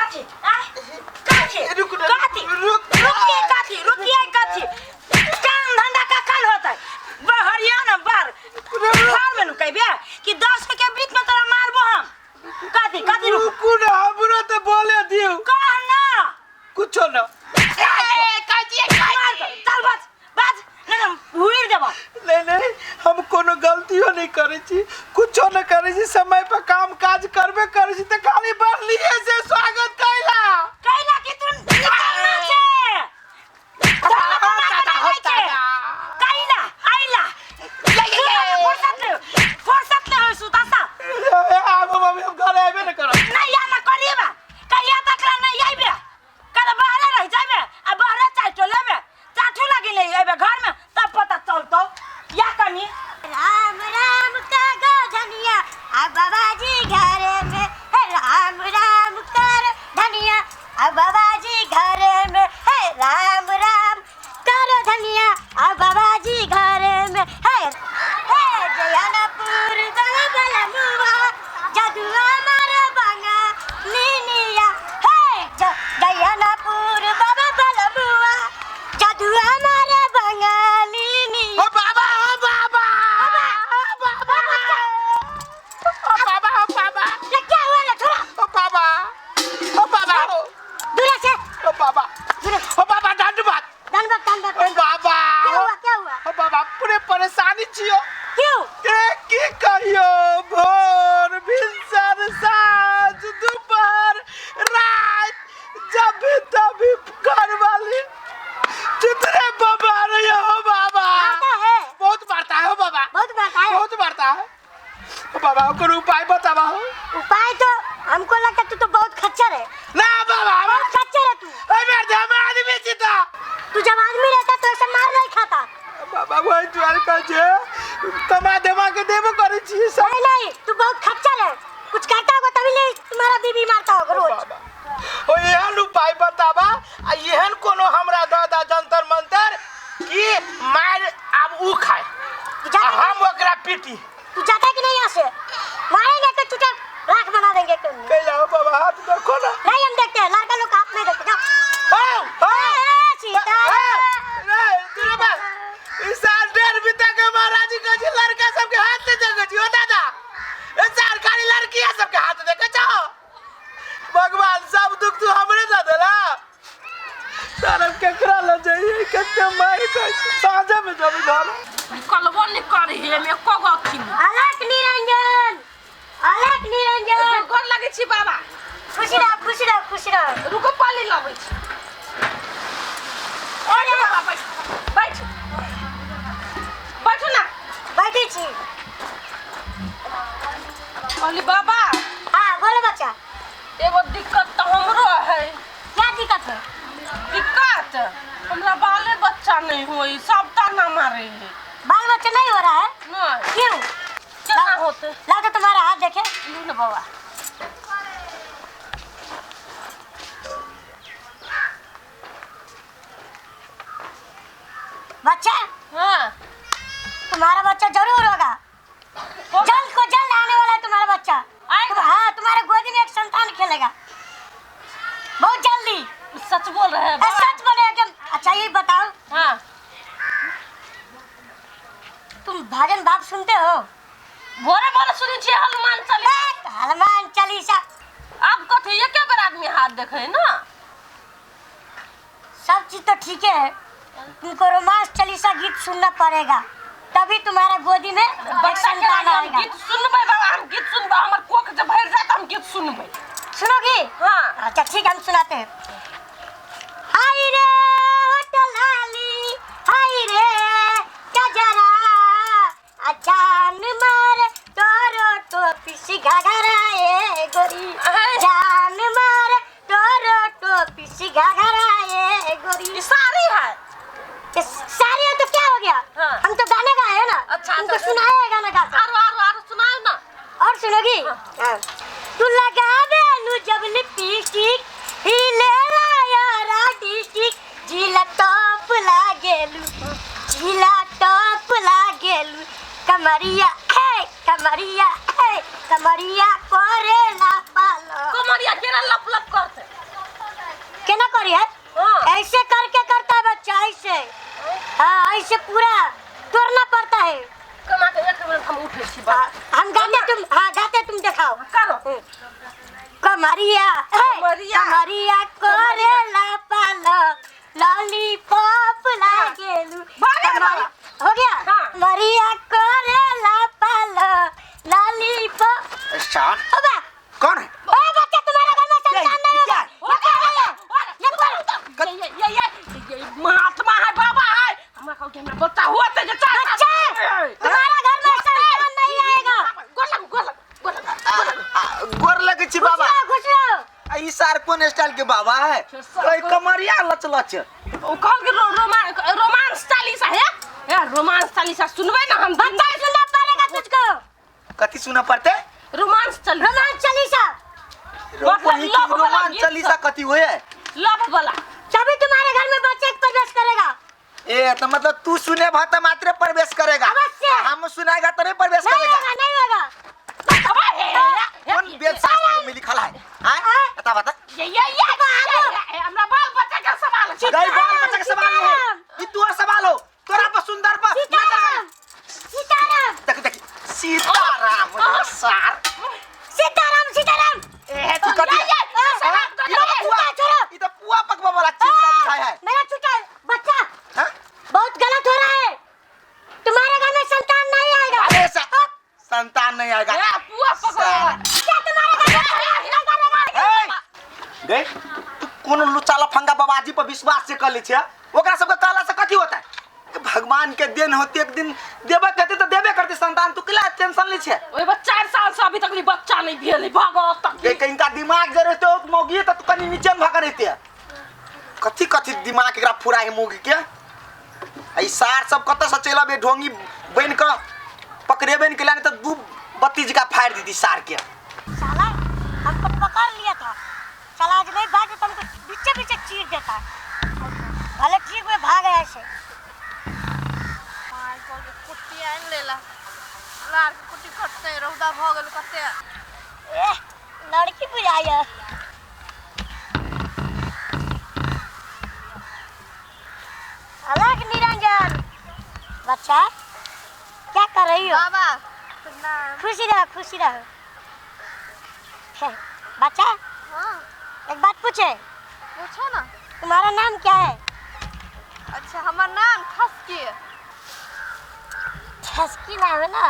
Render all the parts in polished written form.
काठी काठी काठी रुकिए काठी रुकिए काठी काम धंधा का कल होता है बहरिया ना बार घर में लुकाई बे कि 10 के बीच में तोरा मारबो हम काठी काठी रुकू ना हमरा तो बोले दियो कह ना कुछ ना काठी चल बस बस ना हुईर देबो नहीं हम कोनो गलतियो नहीं करे छी कुछो न करे छी समय पर काम काज करबे करे छी त खाली बार लिए से स्वागत कैला कि तू निकलना छे कैला आइला फुर्सत ले हो सुतासा अब मम्मी हम घर आबे न करब नहीं या ना करिएबा कहिया तकला नहीं आइबे कल बाहर रह जाबे आ बाहर चाटो लेबे चाटू लगी ले आइबे घर में तब पता चलतो या कनी राम राम का धनिया आ बाबाजी घर में है राम राम कर धनिया आ बाबाजी घर में है राम राम कर धनिया आ बाबाजी घर में है जयनपुर बला मुआ जदुआ मार बंगा नीनिया है जयनपुर बाबा बला मुआ जदुआ मार बंगा नीनिया ओ बाबा ये क्या हुआ ना थोड़ा ओ बाबा दूर से ओ बाबा धन्यवाद ओ बाबा क्या हुआ ओ बाबा पूरे परेशानी छियो क्यों की कहियो भोर भिनसर साँझ दोपहर रात जब भी तभी घर वाली जितने बाबा रही हो बाबा है बहुत मारता है हो बाबा बहुत बात है बहुत मारता है ओ बाबा को उपाय बतावा हो उपाय तो हमको लगता तू तो बहुत खच्चर है ना बाबा बहुत खच्चर है तू ए मेरे हम आदमी सीता तू जब आदमी रहता तो ऐसे मार नहीं खाता बाबा वो द्वार का जे कमा देवा के देबो करे छी सब नहीं तू बहुत खच्चर है कुछ कहता होगा तभी नहीं तुम्हारा बीबी मारता होगा रोज बाबा ओ एहन उपाय बतावा आ एहन कोनो हमरा दादा जंतर मंतर कि मार अब उ खाए हम ओकरा पीटी तू जाता है कि नहीं यहाँ से मारेंगे तो तुझे राख बना देंगे तुम कैला हो बाबा हाथ देखो ना नहीं हम देखते हैं लड़का लोग हाथ नहीं देखते जाओ सीता रे तेरे बा इस साल 1.5 बीता के महाराज का जी लड़का सबके हाथ से देखे जी हो दादा ए सरकारी लड़की है सबके हाथ देखे जाओ भगवान सब दुख तू हमरे दे देला तरफ केकरा ल जाइए कते मार के साजा में जब घर कलबो नहीं करी है में को गथी अलग निरंजन गोर लगे छी बाबा खुशी रह रुको पाली लाबै छी अरे बाबा बैठ बैठो ना बैठी छी बोली बाबा हाँ बोलो बच्चा एगो दिक्कत तो हमरो है क्या दिक्कत है दिक्कत हमरा बाले बच्चा नहीं होई सब ताना मारे है बाल बच्चा नहीं हो रहा है नहीं क्यों क्या होते ला तो तुम्हारा हाथ देखे लू ना बाबा बच्चा हाँ तुम्हारा बच्चा जरूर होगा जल्द को जल्द आने वाला है तुम्हारा बच्चा आएगा? हाँ तुम्हारे गोदी में एक संतान खेलेगा बहुत जल्दी सच बोल रहे हैं बाबा सच बोले एकदम अच्छा ये बताओ हाँ तुम भजन बाप सुनते हो भोरे भोरे सुनी छी हनुमान चालीसा अब कथी ये क्या बार आदमी हाथ देखे ना सब चीज तो ठीक है तुमको रोमांस चालीसा गीत सुनना पड़ेगा तभी तुम्हारा गोदी में एक संतान आएगा गीत सुनबे बाबा हम गीत सुनबे हमर कोख जब भर जात हम गीत सुनबे सुनोगी हाँ अच्छा ठीक है हम सुनाते हैं हाय रे होटल हाली हाय रे गजरा अजान मार तोरो टोपी सी घाघरा ए गोरी जान मार तोरो टोपी सी घाघरा ए गोरी ये सारी है सारी है तो क्या हो गया हाँ। हम तो गाने गाए हैं ना अच्छा तुमको सुनाया है गाना गा आरो सुनाओ ना और सुनोगी हाँ। तू लगावे नु जब लिपस्टिक हिले लाया डिस्ट्रिक्ट जिला टॉप लागेलू कमरिया कमरिया करेला पालो कमरिया केना लप लप करते इसे पूरा तोड़ना पड़ता है। कमा के एक मिनट हम उठे छी बा। हम गाते तुम दिखाओ। करो। कमरिया कमरिया। कमरिया करेला पाला लॉलीपॉप लागेलू। हो गया। हाँ। कमरिया करेला पाला लॉलीपॉप। स्टार्ट। ओबा कौन है? ओए बच्चा तुम्हारा घर में संतान नहीं होगा। वो क्या है ये महात्मा है, बाबा है। हमरा कहू के हमरा बच्चा हुआ ते जे चार बच्चा तुम्हारा घर में संतान नहीं आएगा। गोर लगे छी बाबा। खुश रहो। ई सार कोन स्टाइल के बाबा है? कोई कमरिया लच लच। ओ कहल के रोमांस चालीसा है। यार रोमांस चालीसा सुनबे ना हम। बच्चा सुनना पड़ेगा तुझको। कथी सुना पड़ते? Romance Chalisa. Romance Chalisa. Romance Chalisa कथी होए? लव वाला। तभी तुम्हारे घर में बच्चे प्रवेश करेगा। ए तो मतलब तू सुने भा तो मात्र प्रवेश करेगा। अवश्य। हम सुनाएगा तो नहीं प्रवेश नहीं करेगा। होगा नहीं होगा। कौन वेद शास्त्र में लिखल है? हां बता। ये हमरा बाल बच्चा का सवाल है। गई बाल बच्चा के सवाल है। ई तोर सवाल हो। तोरा पर सुंदर पर सीताराम देख सीताराम सार। सीताराम ए तू कथी? ई तो पुआ पकवा वाला चिंता है। मेरा छोटा बच्चा हां बहुत गलत हो रहा है। तुम्हारे घर में संतान नहीं आएगा। अरे संतान नहीं आएगा। पुआ पकवा। क्या तुम्हारे घर में देख तू कौन लुचाला फंगा बाबाजी पर विश्वास से कर ली छे। ओकरा सब के कहला से कथी होता है? भगवान के दिन होते एक दिन देबे कहते तो देबे करते संतान। तू किला टेंशन ली छे? ओए बच्चा 4 साल से अभी तक भी बच्चा नहीं भेल भागो तक। ये कहीं का दिमाग जरे तो मोगी तो तू कनी नीचे में भागा रहते। कथी दिमाग एकरा फुरा है मोगी के? आई सार सब कत से चला बे ढोंगी बन के पकड़ेबे के लाने तो दू बत्ती जी का फाड़ दी सार के। साला हमको पकड़ लिया था। साला आज नहीं भागे तो हमको पीछे चीर देता। भले ठीक में भाग गया ऐसे। माय को कुट्टी आन लेला लार के कुट्टी कटते रौदा भ गेल कते। ए लड़की बुझाया। अलग निरंजन बच्चा क्या कर रही हो? बाबा खुशी रहो। बच्चा हां एक बात पूछे? पूछो ना। तुम्हारा नाम क्या है? अच्छा हमार नाम ठसकी है। ठसकी नाम है ना।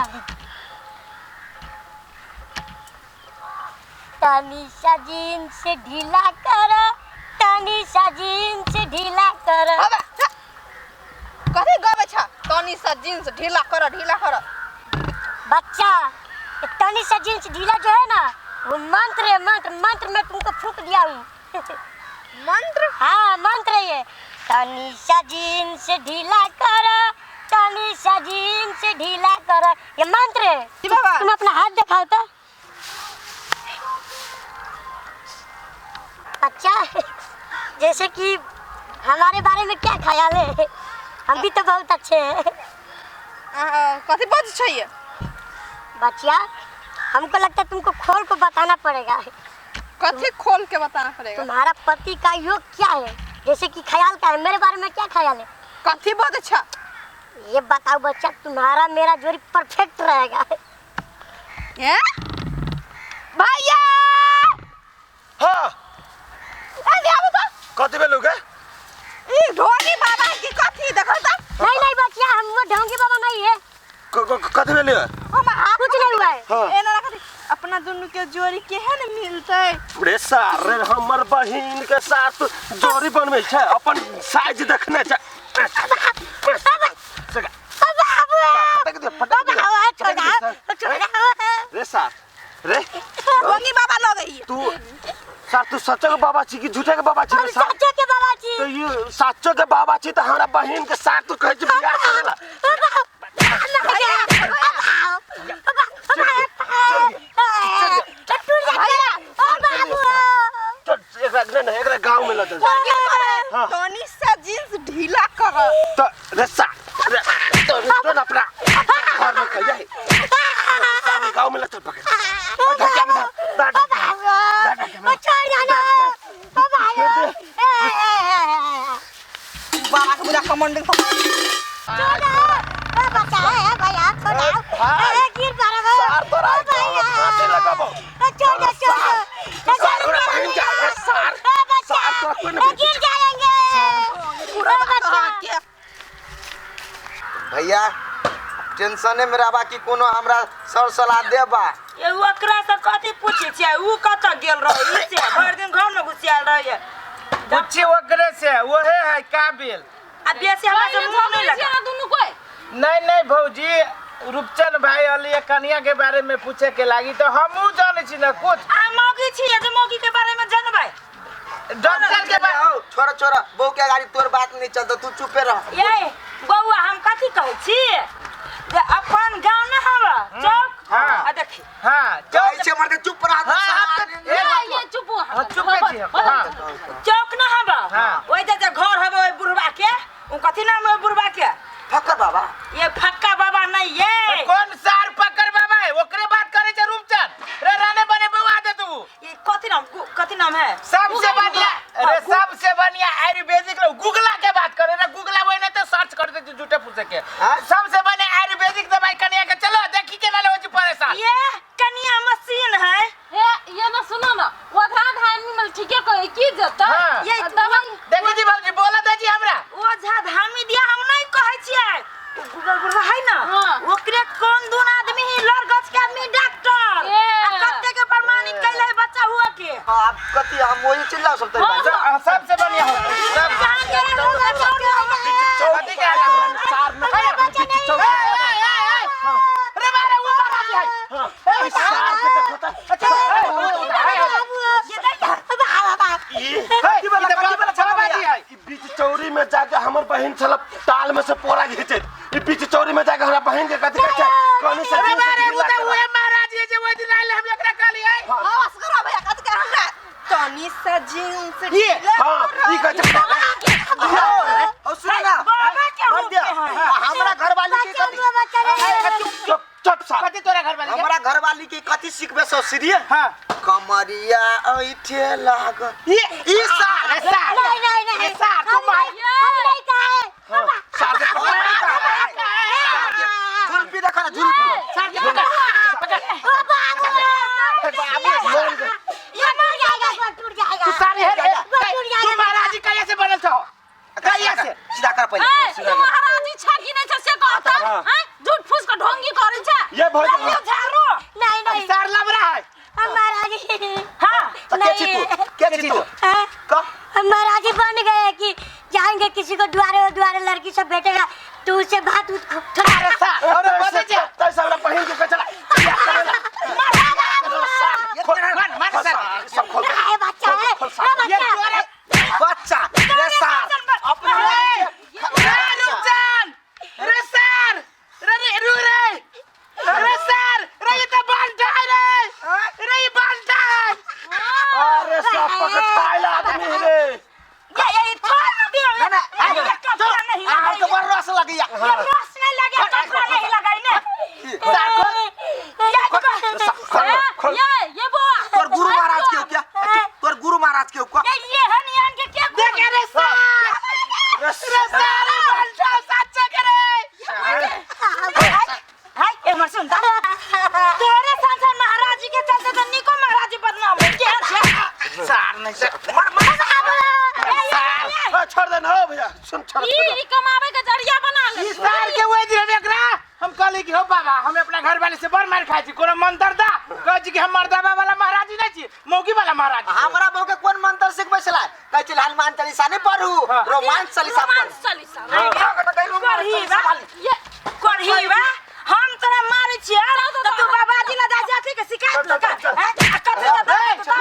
तनिषा जीन्स ढीला करो। तनिषा जीन्स ढीला करो। बाबा कथी गबे छ? तनी सा जींस ढीला कर। बच्चा तनिषा जीन्स ढीला जो है ना वो मंत्र है। मंत्र में तुमको फूंक दिया हूँ। मंत्र? हाँ मंत्र है ये। तनिषा जीन्स ढीला करो। तनिषा जीन्स ढीला करो ये मंत्र है। जी बाबा। तुम अपना हाथ दिखाओ तो। अच्छा जैसे कि हमारे बारे में क्या ख्याल है? हम भी तो बहुत अच्छे हैं। कथी बात छै ये? बच्चिया हमको लगता है तुमको खोल को बताना पड़ेगा। कथी खोल के बताना पड़ेगा? तुम्हारा पति का योग क्या है? जैसे कि ख्याल का है। मेरे बारे में क्या ख्याल है? कथी बात छ? ये बताओ बच्चा तुम्हारा मेरा जोड़ी परफेक्ट रहेगा। ये भैया हां ए आबो तो। कथी भेलु के? ई ढोली बाबा की कथी देखो तो। नहीं बच्चिया हम वो ढोंगी बाबा नहीं है। कथी भेलु? कुछ नहीं हुआ है। हां एना कथी अपना दोनों के जोड़ी केहन मिलते? रे सारे हमर बहिन के साथ जोड़ी बनबै छै। अपन साइज देखने छै। रे सार रे ढोंगी बाबा लगई। तू सच्चो के बाबा छी कि झूठे के बाबा छी? हम सच्चे के बाबा जी। तो ये सच्चो के बाबा छी तो हमरा बहिन के साथ तू कहै छै बियाह करेला। एकरा गांव में लदल तनी सा जींस ढीला कर। तो रे सार रे तो ना अपना घर में कह जाए सारे गांव में लदल पकड़ बाबा के बुझा कमांडिंग गिर पड़ा वो सार तो राय काटे लगाबो छोड़ सार रे बहन जा सार तो कोई नहीं गिर जाएंगे पूरा बच्चा भैया टेंशने में रहबा कि कोनो हमरा सर सलाह देबा ये ओकरा से कथी पूछे छियै उ कतऽ गेल रहै से भरि दिन घर में घुसियाल रहै पूछे ओकरे से ओहे है काबिल आ बेसी हमरा से मुंह नहीं लगा दुनू कोई नहीं भौजी रूपचंद भाई अली कन्या के बारे में पूछे के लागी तो हमहू जाने छी ना कुछ आ मौगी छियै जे मौगी के बारे में जानबै डॉक्टर के बारे छोरा छोरा बहू के गाड़ी तोर बात नहीं चलता तू चुपे रह ये बौआ हम कथी कहै छी जे अपन गांव न हवा चौक हाँ। आ देखी हां कैसे मर के चुप रह ये चुप हो चुप छी हां चौक न हवा हाँ। ओइ जे घर हवा ओइ बुढ़वा के उ कथी नाम है बुढ़वा के फक्का बाबा ये फक्का बाबा नहीं ये कौन सार पकड़ बाबा है ओकरे बात करे छ रूपचंद रे राने बने बउआ दे तू ये कथी नाम है सबसे बढ़िया अरे सबसे बढ़िया आयुर्वेदिक लो गूगला के बात करे ना गूगला वही ना तो सर्च कर दे झूठे पूछे के सबसे बढ़िया आयुर्वेदिक दवाई कन्या के चलो देखी के ना हो परेशान ये कन्या मशीन है ये ना सुनो ना वो धान मिल ठीक है कोई की जता हाँ। ये दवाई देखो जी बाबूजी बोला दे जी हमरा ओझा धामी दिया हम नहीं कहै छियै गूगल बुढ़वा है ना हाँ। ओकरे कोन दून आदमी ही लड़ गछ के आदमी डॉक्टर आ कत्ते के प्रमाणित कैले है बच्चा हुआ के आप कति हम वही चिल्ला सकते हैं भाई सबसे बढ़िया हो सब चौथी के सार में अरे मारे वो महाराज है सार के देखो तो अच्छा बीच चौरी में जाके हमर बहन छल ताल में से पोरा घिचे ई बीच चौरी में जाके हमरा बहन के कथि कहै छै कोनी से अरे मारे वो तो वो महाराज है जो वो दिन आइले हम एकरा कहली है आवाज करो भैया कत के हमरा तनी सा जींस ये हां ई कहै छै और सुन ना बाबा के मत दिया हमरा घरवाली के कति चुप चुप सा कथि तोरा घर वाली हमरा घरवाली के कति सिखबे सो सीधे हां कमरिया ऐठे लाग ये सार नहीं सार तुम हम नहीं कहे सार के झुलपी देखा ना झुलपी सार के पकड़ ये मर जाएगा वो टूट जाएगा तू सारे है टूट तू जाएगा महाराज जी कैसे बनल छो कैसे सीधा कर पहले तू महाराजी छकी नहीं छ से कहता हैं झूठ फूस का ढोंगी करे छ ये भौजी झारू नहीं सार लब रहा है महाराजी हां क्या चितू क्या चितू का महाराजी बन गए कि जाएंगे किसी को द्वारे लड़की सब बैठेगा तो उससे बात अरे सार अरे बदे जा तैसे हमरा बहन के चला मार सार सब खोल बच्चा है बच्चा बच्चा रे सार अपने रुकजान रे सार रे सार रे ये तो बांटा है रे ये बांटा है अरे सब पकड़ खाइला आदमी रे ये छोड़ ना दियो ना ये कपड़ा नहीं आ तो बड़ रस लग गया ये रस नहीं लगे कपड़ा नहीं लगाई ना ये बुआ तोर गुरु महाराज के क्या तोर गुरु महाराज के क्या ये है नियन के क्या देख रे सार रे सार बांटा सच्चा करे हाय ए मर सुन तेरे संसार महाराज जी के चलते तो निको महाराज जी बदनाम हो गया सार नहीं सार छोड़ दे ना भैया सुन छोड़ ई कमावे का जरिया बना ले सार के वही दिन एकरा हम कहली कि हो बाबा हम अपना घर वाले से बड़ मार खाई छी कोनो मंत्र दा कह छी कि हम मर्दाबा वाला महाराज नहीं छी मौगी वाला महाराज हमरा बहु के कोन मंत्र सिखबै छला कहै छी हनुमान चालीसा नहीं पढ़ू रोमांस चालीसा पढ़ू करही बा हम तोरा मारै छियै त तू बाबाजी ला जा जाती के शिकायत लगा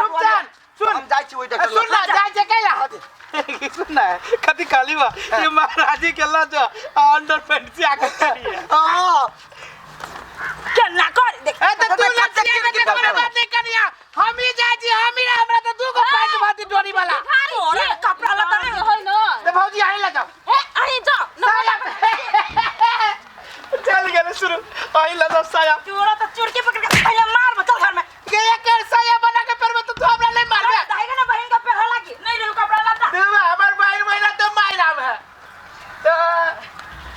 रुकजान सुन हम जाई छी ओइ डॉक्टर सुन ना जाय जे कैला सुन ना कथि काली बा ये महाराजी के ला जो अंडर पैंट से आके करी हां केना कर देख ए त तू लग के बात नहीं करिया हम ही जाय छी हम